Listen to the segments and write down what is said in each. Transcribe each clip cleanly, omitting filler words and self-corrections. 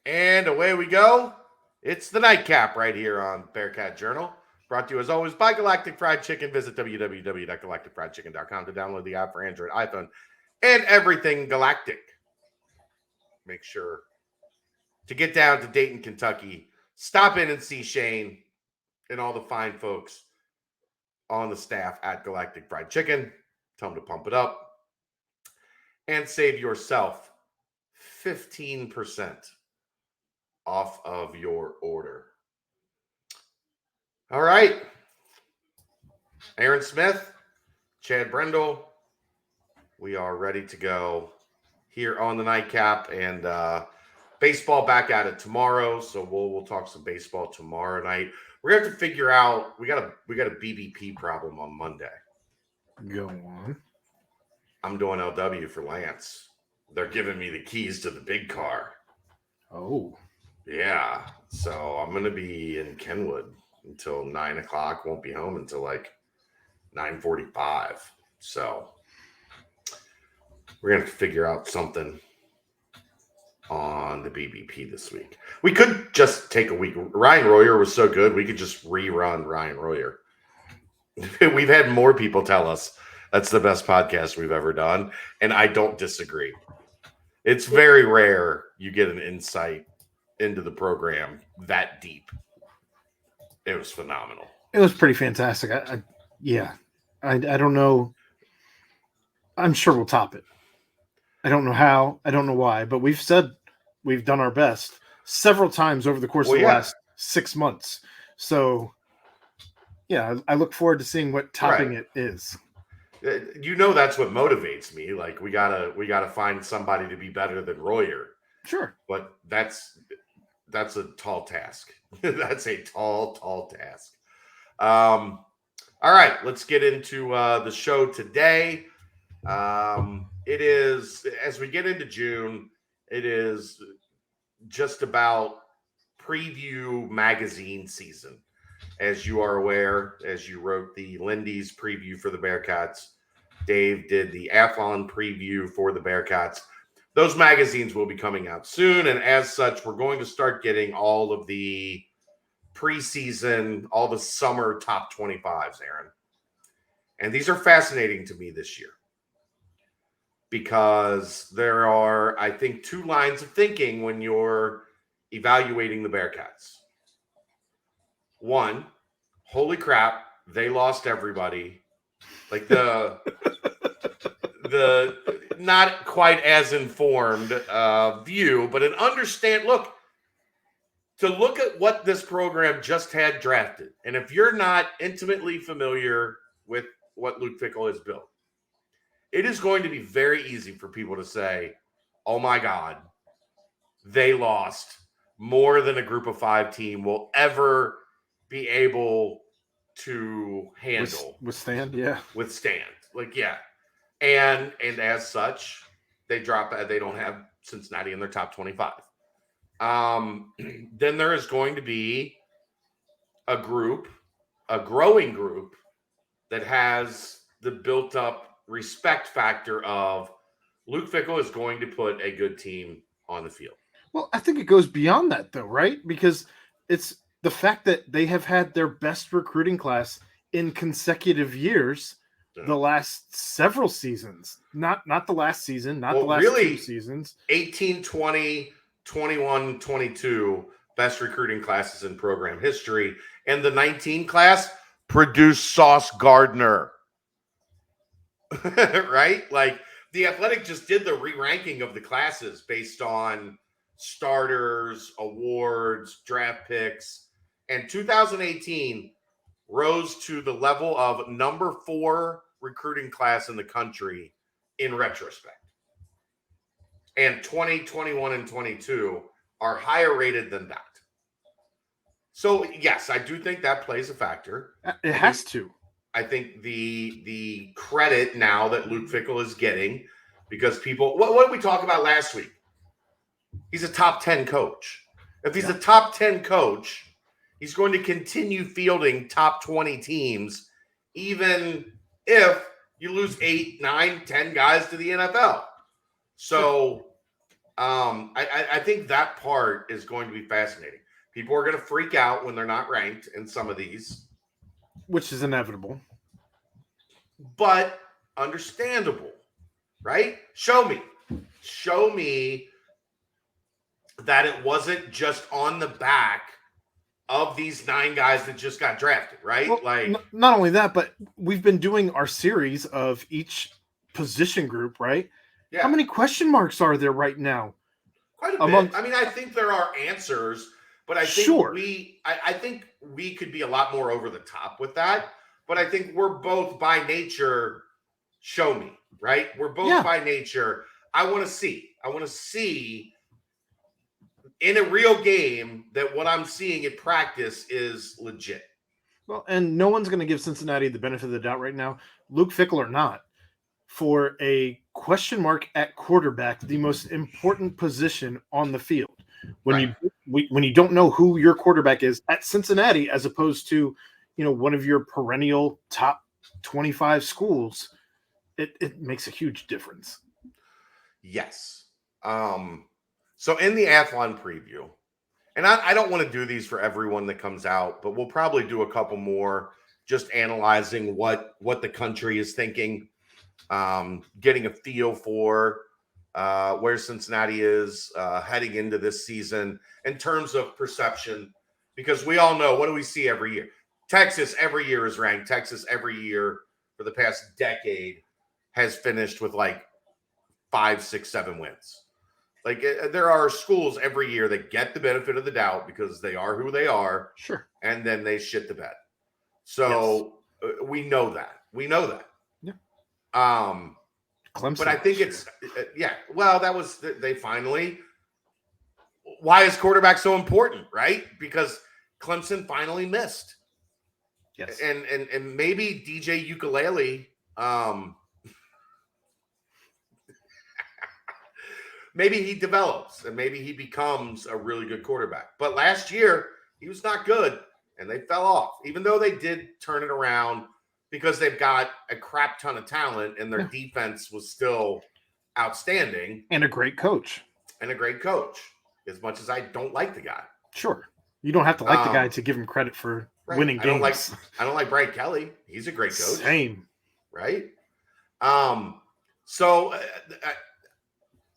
And away we go. It's the nightcap right here on Bearcat Journal. Brought to you as always by Galactic Fried Chicken. Visit www.galacticfriedchicken.com to download the app for Android, iPhone, and everything Galactic. Make sure to get down to Dayton, Kentucky. Stop in and see Shane and all the fine folks on the staff at Galactic Fried Chicken. Tell them to pump it up and save yourself 15% off of your order. All right. Aaron Smith, Chad Brendel, we are ready to go here on the nightcap, and baseball back at it tomorrow. So we'll talk some baseball tomorrow night. We're gonna have to figure out we got a BBP problem on Monday. Go on. I'm doing LW for Lance. They're giving me the keys to the big car. Oh. Yeah. So I'm going to be in Kenwood until 9 o'clock. Won't be home until like 9:45. So we're going to figure out something on the BBP this week. We could just take a week. Ryan Royer was so good. We could just rerun Ryan Royer. We've had more people tell us that's the best podcast we've ever done. And I don't disagree. It's very rare you get an insight into the program that deep. It was phenomenal. It was pretty fantastic. I don't know. I'm sure we'll top it. I don't know how. I don't know why. But we've said we've done our best several times over the course of the last 6 months. So, yeah, I look forward to seeing what topping it is. You know that's what motivates me. Like we gotta find somebody to be better than Royer. Sure, but that's a tall task. That's a tall task. All right, let's get into the show today. It is, as we get into June, it is just about preview magazine season. As you are aware, as you wrote the Lindy's preview for the Bearcats, Dave did the Athlon preview for the Bearcats. Those magazines will be coming out soon, and as such, we're going to start getting all of the preseason, all the summer top 25s, Aaron. And these are fascinating to me this year because there are, I think, two lines of thinking when you're evaluating the Bearcats. One, holy crap, they lost everybody. Like the not quite as informed view, but an understand. Look at what this program just had drafted. And if you're not intimately familiar with what Luke Fickell has built, it is going to be very easy for people to say, oh my God, they lost more than a group of five team will ever be able to handle. Withstand. Like, yeah. And as such, they don't have Cincinnati in their top 25. Then there is going to be a growing group that has the built up respect factor of Luke Fickell is going to put a good team on the field. Well, I think it goes beyond that though, right? Because it's the fact that they have had their best recruiting class in consecutive years. The last several seasons, not the last season, not the last two seasons. 18, 20, 21, 22, best recruiting classes in program history. And the 19 class produced Sauce Gardner. Right? Like the Athletic just did the re-ranking of the classes based on starters, awards, draft picks. And 2018 rose to the level of number 4 recruiting class in the country in retrospect. And 20, 21, and 22 are higher rated than that. So, yes, I do think that plays a factor. It has to. I think the credit now that Luke Fickell is getting, because people, what did we talk about last week? He's a top 10 coach. If he's a top 10 coach, he's going to continue fielding top 20 teams, even if you lose 8, 9, 10 guys to the NFL. So I think that part is going to be fascinating. People are going to freak out when they're not ranked in some of these, which is inevitable. but understandable, right? Show me that it wasn't just on the back of these 9 guys that just got drafted, right? Well, not only that, but we've been doing our series of each position group, right? Yeah. How many question marks are there right now? Quite a bit. I mean, I think there are answers, but I think I think we could be a lot more over the top with that. But I think we're both by nature show me, right? We're both by nature. I want to see in a real game that what I'm seeing in practice is legit. Well, and no one's going to give Cincinnati the benefit of the doubt right now, Luke Fickell or not, for a question mark at quarterback, the most important position on the field. When you don't know who your quarterback is at Cincinnati, as opposed to, one of your perennial top 25 schools, it makes a huge difference. Yes. So in the Athlon preview, and I don't want to do these for everyone that comes out, but we'll probably do a couple more just analyzing what the country is thinking, getting a feel for where Cincinnati is heading into this season in terms of perception, because we all know, what do we see every year? Texas every year is ranked. Texas every year for the past decade has finished with like 5, 6, 7 wins. Like, there are schools every year that get the benefit of the doubt because they are who they are. Sure. And then they shit the bed. So we know that. Yeah. Clemson. But I think it's, well, that was, they finally, why is quarterback so important, right? Because Clemson finally missed. Yes. And maybe DJ Ukulele, maybe he develops and maybe he becomes a really good quarterback. But last year, he was not good and they fell off, even though they did turn it around because they've got a crap ton of talent and their defense was still outstanding. And a great coach. As much as I don't like the guy. Sure. You don't have to like the guy to give him credit for winning games. I don't like Brian Kelly. He's a great coach. Same. Right? So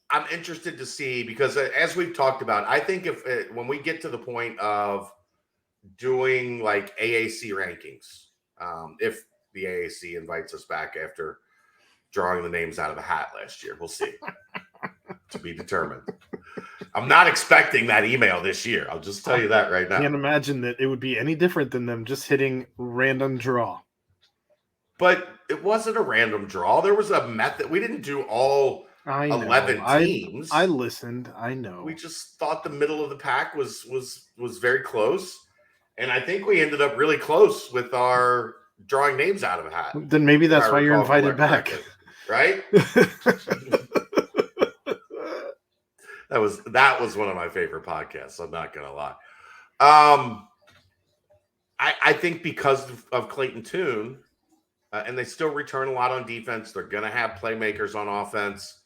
I'm interested to see, because as we've talked about, I think when we get to the point of doing like AAC rankings, if the AAC invites us back after drawing the names out of a hat last year, we'll see. To be determined. I'm not expecting that email this year. I'll just tell you that right now. I can't imagine that it would be any different than them just hitting random draw. But it wasn't a random draw. There was a method. We didn't do all 11 teams. I listened. I know. We just thought the middle of the pack was very close. And I think we ended up really close with our drawing names out of a hat. Then maybe that's why you're invited back. Right? That was one of my favorite podcasts. I'm not gonna lie. I think because of Clayton Tune, and they still return a lot on defense. They're gonna have playmakers on offense.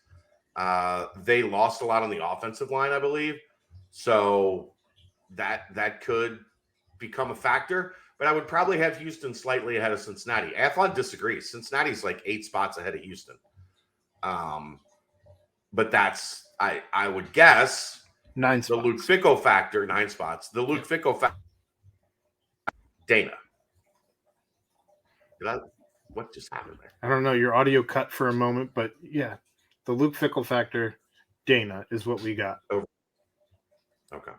They lost a lot on the offensive line, I believe. So that could become a factor. But I would probably have Houston slightly ahead of Cincinnati. Athlon disagrees. Cincinnati's like 8 spots ahead of Houston. But that's, I would guess, 9 spots. The Luke Fickell factor, 9 spots. The Luke Fickell factor, Dana. What just happened there? I don't know. Your audio cut for a moment, but yeah, the Luke Fickell factor, Dana, is what we got. Okay.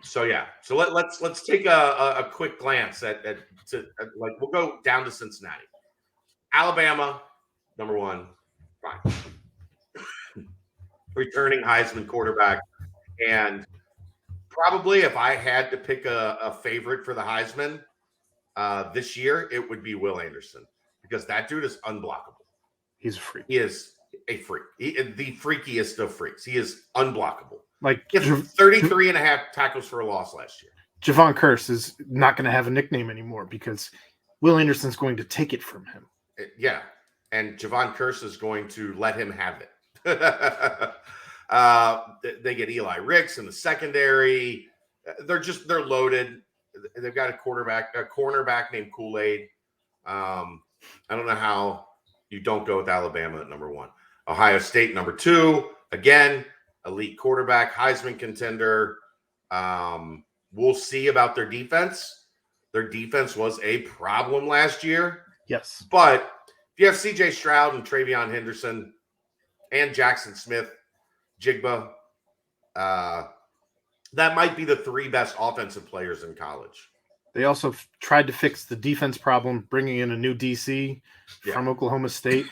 So let's take a quick glance at we'll go down to Cincinnati. Alabama, number 1, fine. Returning Heisman quarterback, and probably if I had to pick a favorite for the Heisman this year, it would be Will Anderson, because that dude is unblockable. He's a freak. He is a freak. The freakiest of freaks. He is unblockable. Like, 33 and a half tackles for a loss last year. Javon Curse is not going to have a nickname anymore because Will Anderson's going to take it from him. Yeah, and Javon Curse is going to let him have it. They get Eli Ricks in the secondary. They're loaded. They've got a cornerback named Kool-Aid. I don't know how you don't go with Alabama at number 1. Ohio State number 2. Again, elite quarterback, Heisman contender. We'll see about their defense. Their defense was a problem last year. Yes. But if you have C.J. Stroud and Travion Henderson and Jackson Smith, Jigba, that might be the 3 best offensive players in college. They also tried to fix the defense problem, bringing in a new DC from Oklahoma State,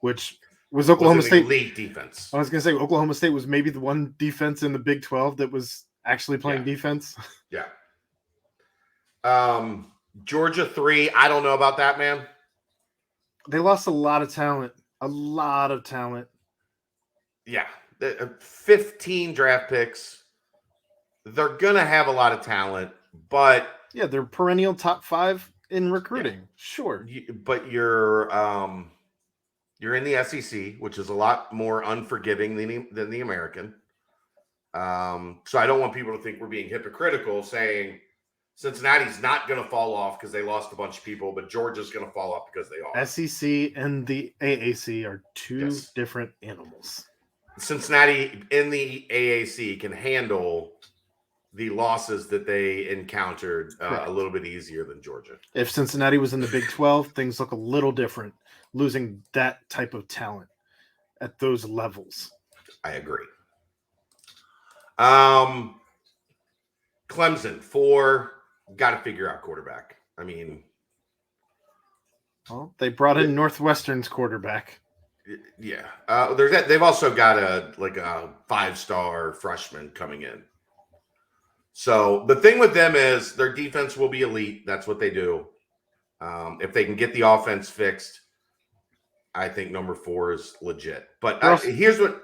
which was Oklahoma State elite defense. I was going to say Oklahoma State was maybe the one defense in the Big 12 that was actually playing defense. Yeah. Georgia 3. I don't know about that, man. They lost a lot of talent. A lot of talent. Yeah. 15 draft picks. They're going to have a lot of talent, but yeah, they're perennial top 5 in recruiting. Yeah. Sure. But you're in the SEC, which is a lot more unforgiving than the American. So I don't want people to think we're being hypocritical saying Cincinnati's not going to fall off because they lost a bunch of people, but Georgia's going to fall off because they are. SEC and the AAC are 2 different animals. Cincinnati in the AAC can handle the losses that they encountered a little bit easier than Georgia. If Cincinnati was in the Big 12, things look a little different, losing that type of talent at those levels. I agree. Clemson 4, got to figure out quarterback. I mean, well, they brought in Northwestern's quarterback. Yeah, they've also got a 5-star freshman coming in. So the thing with them is their defense will be elite. That's what they do. If they can get the offense fixed, I think number 4 is legit. But here's what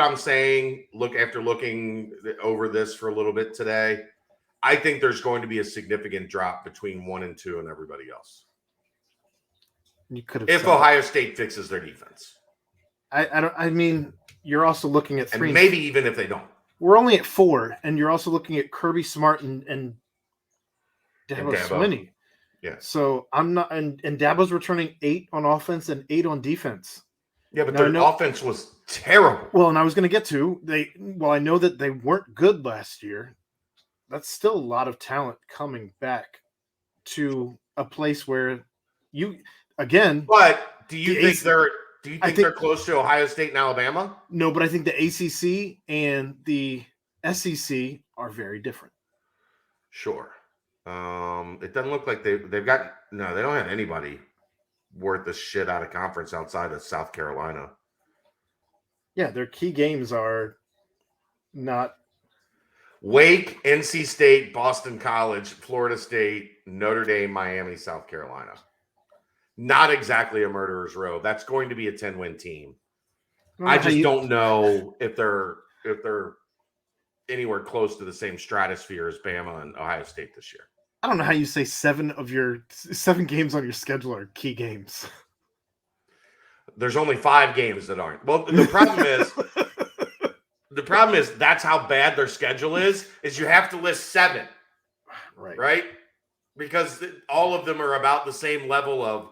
I'm saying. After looking over this for a little bit today, I think there's going to be a significant drop between 1 and 2 and everybody else. You could have if Ohio State fixes their defense. I mean, you're also looking at 3. And maybe even if they don't. We're only at 4, and you're also looking at Kirby Smart and Dabo Swinney. Yeah. So I'm not, and Dabo's returning 8 on offense and 8 on defense. Yeah, but their offense was terrible. Well, and I was going to get to I know that they weren't good last year. That's still a lot of talent coming back to a place where you again. But do you think they're close to Ohio State and Alabama? No, but I think the ACC and the SEC are very different. Sure. It doesn't look like they don't have anybody worth the shit out of conference outside of South Carolina. Yeah, their key games are not Wake, NC State, Boston College, Florida State, Notre Dame, Miami, South Carolina. Not exactly a murderer's row. That's going to be a 10-win team. I just don't know if they're anywhere close to the same stratosphere as Bama and Ohio State this year. I don't know how you say 7 games on your schedule are key games. There's only 5 games that aren't. Well, the problem is that's how bad their schedule is you have to list 7. Right? Because all of them are about the same level of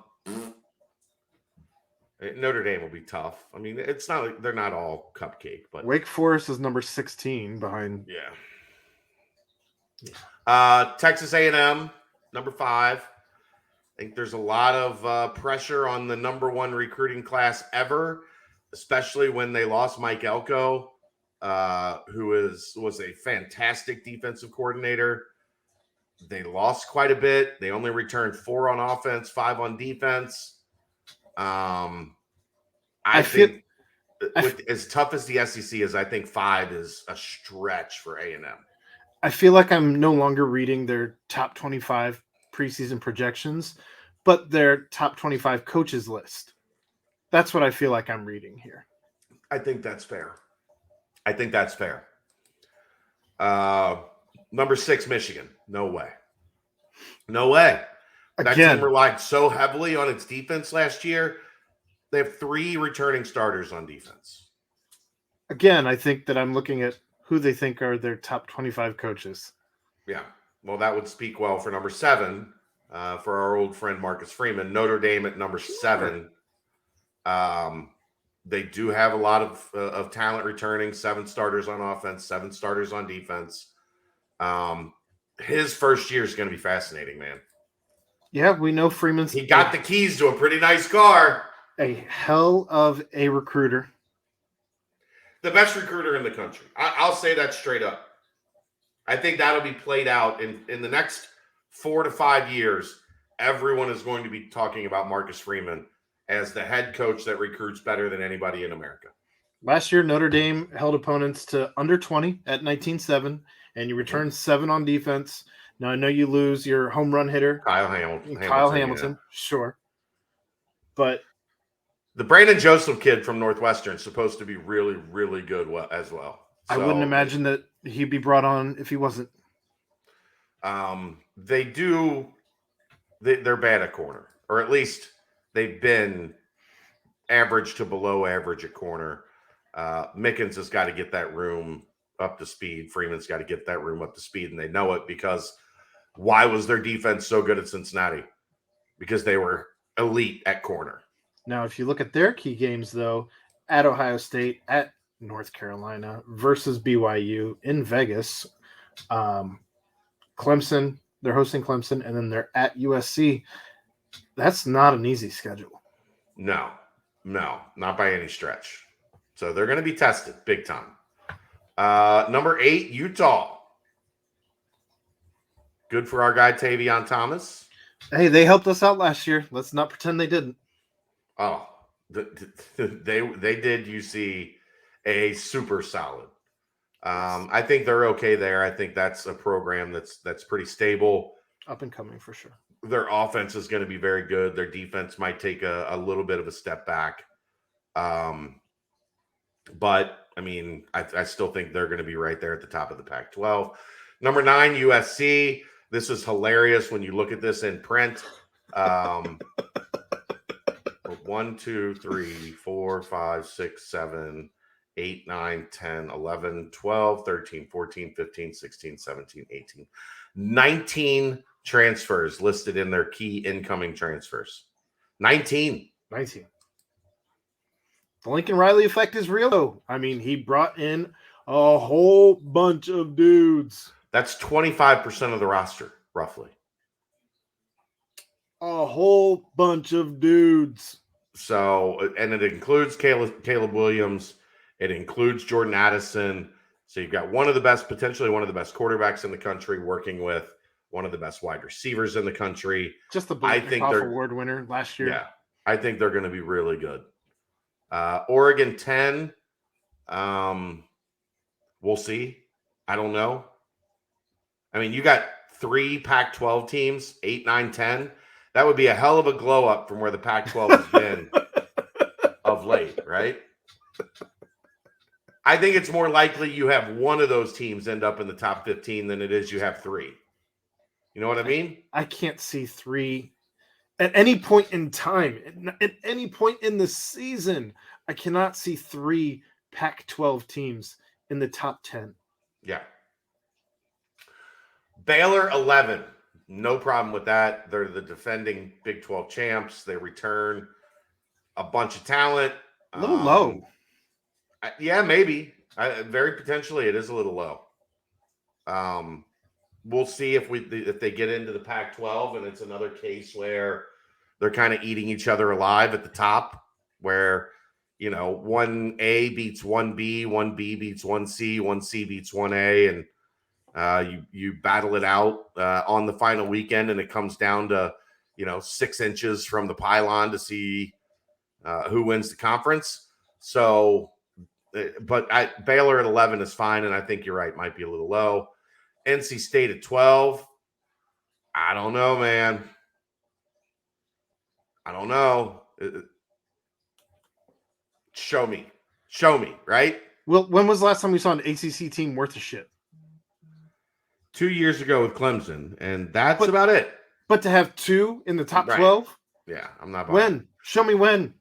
Notre Dame will be tough. I mean, it's not like they're not all cupcake, but Wake Forest is number 16 behind. Yeah. Texas A&M, number 5. I think there's a lot of pressure on the number 1 recruiting class ever, especially when they lost Mike Elko, who was a fantastic defensive coordinator. They lost quite a bit. They only returned 4 on offense, 5 on defense. I think as tough as the SEC is, I think 5 is a stretch for A&M. I feel like I'm no longer reading their top 25 preseason projections, but their top 25 coaches list. That's what I feel like I'm reading here. I think that's fair. Number 6, Michigan. No way. That team relied so heavily on its defense last year. They have 3 returning starters on defense. Again, I think that I'm looking at who they think are their top 25 coaches. Yeah. Well, that would speak well for number 7, for our old friend Marcus Freeman. Notre Dame at number 7. They do have a lot of talent returning. 7 starters on offense, 7 starters on defense. His first year is going to be fascinating, man. Yeah, we know Freeman's He got the keys to a pretty nice car. A hell of a recruiter. The best recruiter in the country. I'll say that straight up. I think that'll be played out in the next 4 to 5 years. Everyone is going to be talking about Marcus Freeman as the head coach that recruits better than anybody in America. Last year, Notre Dame held opponents to under 20 at 19-7, and you returned 7 on defense. Now, I know you lose your home run hitter, Kyle Hamilton. Yeah. Sure. But the Brandon Joseph kid from Northwestern is supposed to be really, really good as well. So, I wouldn't imagine that he'd be brought on if he wasn't. They're bad at corner, or at least they've been average to below average at corner. Mickens has got to get that room up to speed. Freeman's got to get that room up to speed, and they know it because why was their defense so good at Cincinnati? Because they were elite at corner. Now, if you look at their key games, though, at Ohio State, at North Carolina versus BYU in Vegas, Clemson, they're hosting Clemson, and then they're at USC. That's not an easy schedule. No, not by any stretch. So they're going to be tested big time. Number 8, Utah. Good for our guy Tavion Thomas. Hey, they helped us out last year. Let's not pretend they didn't. Oh, they did UC a super solid. I think they're okay there. I think that's a program that's pretty stable. Up and coming for sure. Their offense is going to be very good. Their defense might take a little bit of a step back. But, I mean, I still think they're going to be right there at the top of the Pac-12. Number 9, USC. This is hilarious when you look at this in print. 1, 2, 3, 4, 5, 6, 7, 8, 9, 10, 11, 12, 13, 14, 15, 16, 17, 18. 19 transfers listed in their key incoming transfers. 19. The Lincoln Riley effect is real, though. I mean, he brought in a whole bunch of dudes. That's 25% of the roster, roughly. A whole bunch of dudes. So, and it includes Caleb Williams. It includes Jordan Addison. So you've got potentially one of the best quarterbacks in the country working with one of the best wide receivers in the country. Just the Biletnikoff Award winner last year. Yeah, I think they're going to be really good. Oregon 10. We'll see. I don't know. I mean, you got 3 Pac-12 teams, 8, 9, 10. That would be a hell of a glow up from where the Pac-12 has been of late, right? I think it's more likely you have one of those teams end up in the top 15 than it is you have 3. You know what I mean? I can't see 3 at any point in time. At any point in the season, I cannot see 3 Pac-12 teams in the top 10. Yeah. Baylor 11. No problem with that. They're the defending Big 12 champs. They return a bunch of talent. A little low. Yeah, maybe. Very potentially, it is a little low. We'll see if they get into the Pac-12, and it's another case where they're kind of eating each other alive at the top, where 1A beats 1B, 1B beats 1C, 1C beats 1A, and you battle it out on the final weekend, and it comes down to 6 inches from the pylon to see who wins the conference. So, but Baylor at 11 is fine, and I think you're right, might be a little low. NC State at 12. I don't know, man. I don't know. Show me, right? Well, when was the last time we saw an ACC team worth of shit? 2 years ago with Clemson, and that's about it. But to have 2 in the top 12? Yeah, I'm not buying. When? Show me when.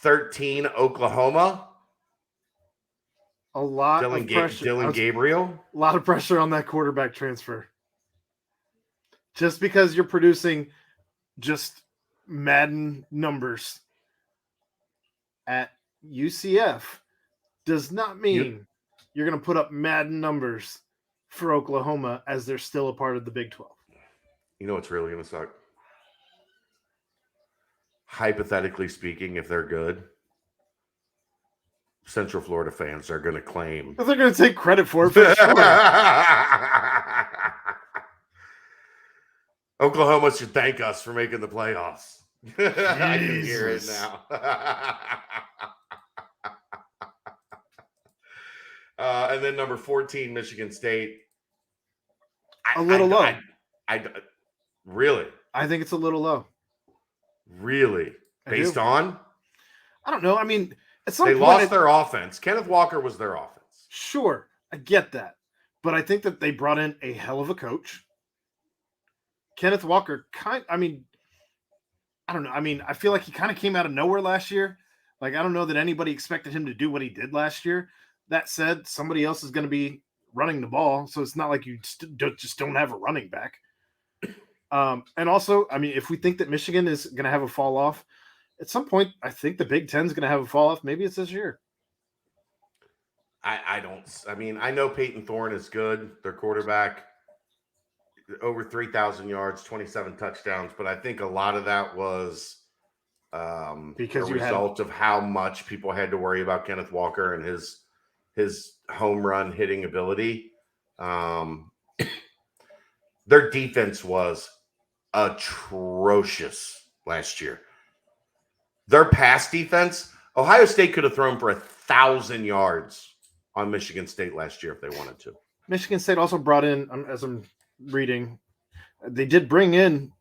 13, Oklahoma. A lot of pressure. Dylan Gabriel? A lot of pressure on that quarterback transfer. Just because you're producing just Madden numbers at UCF does not mean you're going to put up Madden numbers for Oklahoma as they're still a part of the Big 12. You know what's really going to suck? Hypothetically speaking, if they're good, Central Florida fans are going to claim. But they're going to take credit for it for sure. Oklahoma should thank us for making the playoffs. I can hear it now. And then number 14, Michigan State. A little low. Really? I think it's a little low. Really? Based on? I don't know. I mean, at some they point lost their offense. Kenneth Walker was their offense. Sure, I get that. But I think that they brought in a hell of a coach. Kenneth Walker, I don't know. I mean, I feel like he kind of came out of nowhere last year. Like, I don't know that anybody expected him to do what he did last year. That said, somebody else is going to be running the ball, so it's not like you just don't have a running back. And also, I mean, if we think that Michigan is going to have a fall off, at some point, I think the Big Ten is going to have a fall off. Maybe it's this year. I know Peyton Thorne is good. Their quarterback, over 3,000 yards, 27 touchdowns. But I think a lot of that was because a result of how much people had to worry about Kenneth Walker and his home run hitting ability. Their defense was atrocious last year. Their pass defense, Ohio State could have thrown for 1,000 yards on Michigan State last year if they wanted to. Michigan State also brought in, as I'm reading, they did bring in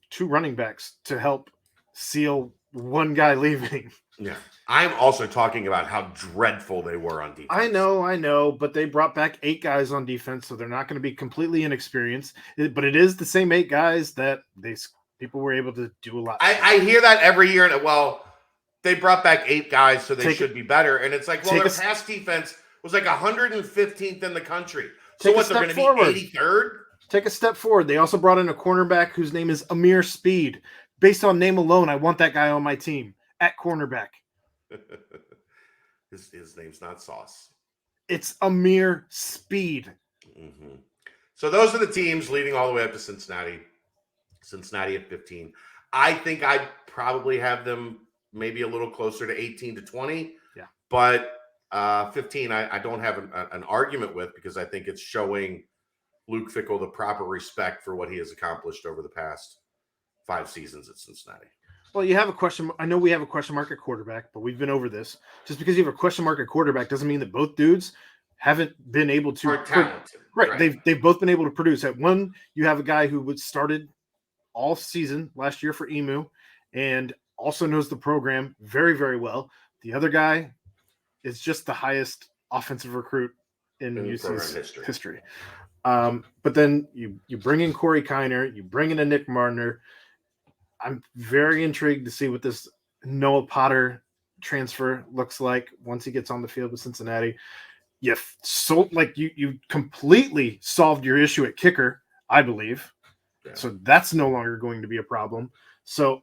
2 running backs to help seal one guy leaving. Yeah. I'm also talking about how dreadful they were on defense. I know, but they brought back 8 guys on defense, so they're not going to be completely inexperienced. But it is the same 8 guys that people were able to do a lot. I hear that every year. And they brought back 8 guys, so they should be better. And it's like, well, their pass defense was like 115th in the country. So what, they're going to be 83rd? Take a step forward. They also brought in a cornerback whose name is Amir Speed. Based on name alone, I want that guy on my team at cornerback. His name's not Sauce. It's Amir Speed. Mm-hmm. So those are the teams leading all the way up to Cincinnati. Cincinnati at 15. I think I'd probably have them maybe a little closer to 18 to 20. Yeah. But 15, I don't have an argument with, because I think it's showing Luke Fickell the proper respect for what he has accomplished over the past 5 seasons at Cincinnati. Well, you have a question. I know we have a question mark at quarterback, but we've been over this. Just because you have a question mark at quarterback doesn't mean that both dudes haven't been able to. Are talented. Right. They've both been able to produce. At one, you have a guy who was started all season last year for EMU and also knows the program very, very well. The other guy is just the highest offensive recruit in UC's history. But then you bring in Corey Kiner, you bring in a Nick Martiner. I'm very intrigued to see what this Noah Potter transfer looks like once he gets on the field with Cincinnati. You completely solved your issue at kicker, I believe. Yeah. So that's no longer going to be a problem. So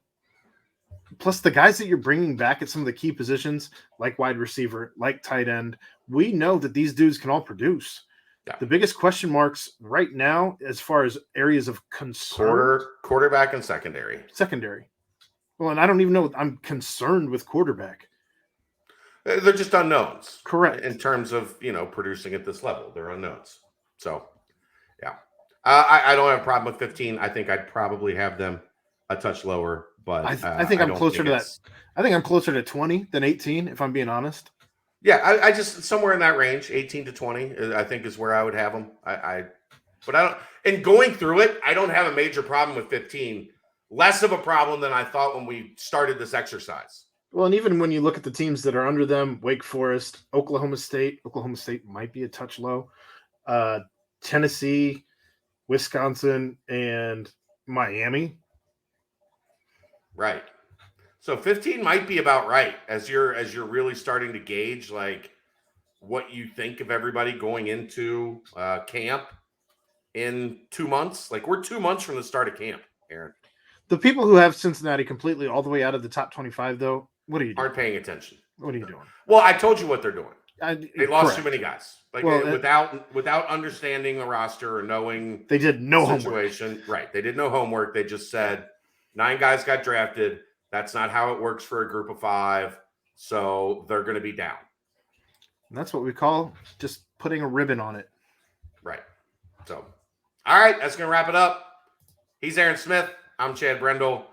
plus the guys that you're bringing back at some of the key positions, like wide receiver, like tight end, we know that these dudes can all produce. Yeah. The biggest question marks right now, as far as areas of concern, quarterback and secondary. Well, and I don't even know. I'm concerned with quarterback. They're just unknowns. Correct. In terms of, producing at this level, they're unknowns. So, yeah. I don't have a problem with 15. I think I'd probably have them a touch lower, but I think I'm closer to that. I think I'm closer to 20 than 18, if I'm being honest. Yeah, I just somewhere in that range, 18 to 20, I think is where I would have them. But I don't. And going through it, I don't have a major problem with 15. Less of a problem than I thought when we started this exercise. Well, and even when you look at the teams that are under them, Wake Forest, Oklahoma State might be a touch low. Tennessee, Wisconsin, and Miami. Right. So 15 might be about right as you're really starting to gauge, like, what you think of everybody going into camp in 2 months? Like, we're 2 months from the start of camp, Aaron. The people who have Cincinnati completely all the way out of the top 25, though, what are you doing? Aren't paying attention. What are you doing? Well, I told you what they're doing. They lost correct. too many guys. Like, Well, without understanding the roster or knowing they did no situation. homework. Right. They did no homework. They just said 9 guys got drafted. That's not how it works for a group of 5. So they're going to be down. And that's what we call just putting a ribbon on it. Right. So, all right, that's going to wrap it up. He's Aaron Smith. I'm Chad Brendel.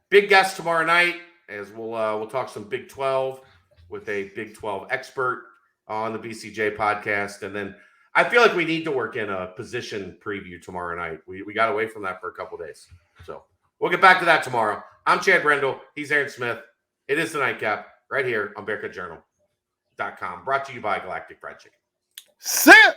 Big guest tomorrow night, as we'll talk some Big 12 with a Big 12 expert on the BCJ podcast. And then I feel like we need to work in a position preview tomorrow night. We got away from that for a couple of days. So we'll get back to that tomorrow. I'm Chad Brendel. He's Aaron Smith. It is the Nightcap right here on BearcatJournal.com. Brought to you by Galactic Fried Chicken. See ya!